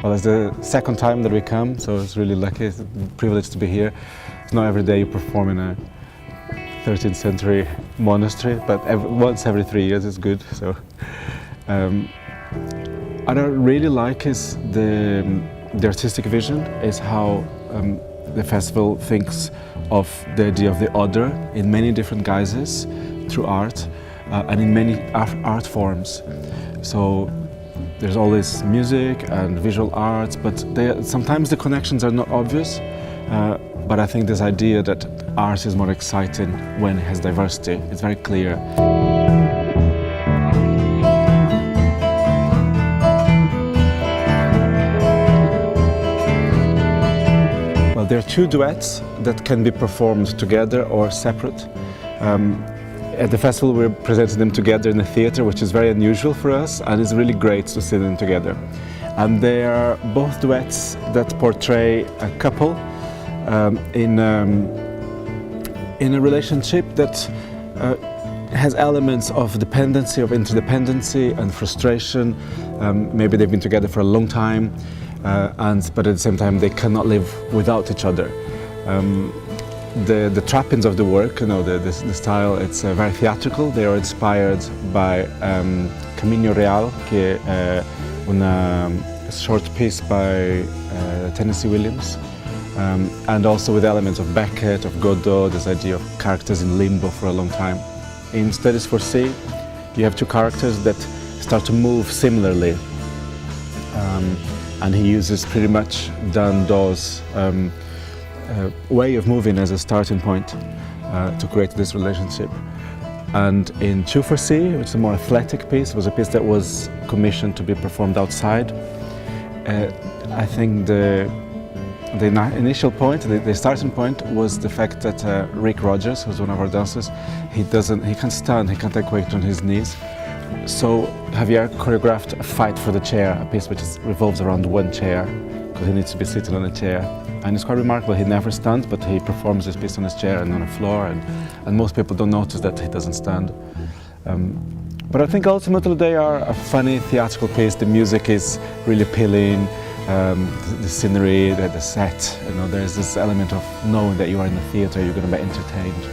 Well, it's the second time that we come, so it's really lucky, it's a privilege to be here. It's not every day you perform in a 13th century monastery, but once every 3 years is good. So, what I really like is the artistic vision, is how the festival thinks of the idea of the other in many different guises through art and in many art forms. So there's always music and visual arts, but sometimes the connections are not obvious. But I think this idea that art is more exciting when it has diversity, it's very clear. Well, there are two duets that can be performed together or separate. At the festival we're presenting them together in the theatre, which is very unusual for us, and it's really great to see them together. And they are both duets that portray a couple in a relationship that has elements of dependency, of interdependency and frustration. Maybe they've been together for a long time, but at the same time they cannot live without each other. The trappings of the work, the style, it's very theatrical. They are inspired by Caminho Real, que é una short piece by Tennessee Williams, and also with elements of Beckett, of Godot, this idea of characters in limbo for a long time. In Studies for C, you have two characters that start to move similarly, and he uses pretty much Dan Dawes' way of moving as a starting point to create this relationship. And in 2 for C, which is a more athletic piece, was a piece that was commissioned to be performed outside. I think the initial point, the starting point, was the fact that Rick Rogers, who's one of our dancers, he can't stand, he can't take weight on his knees. So Javier choreographed a fight for the chair, a piece which revolves around one chair, because he needs to be sitting on a chair. And it's quite remarkable, he never stands, but he performs this piece on his chair and on the floor, and most people don't notice that he doesn't stand. But I think ultimately they are a funny theatrical piece. The music is really appealing, the scenery, the set, there's this element of knowing that you are in the theatre, you're going to be entertained.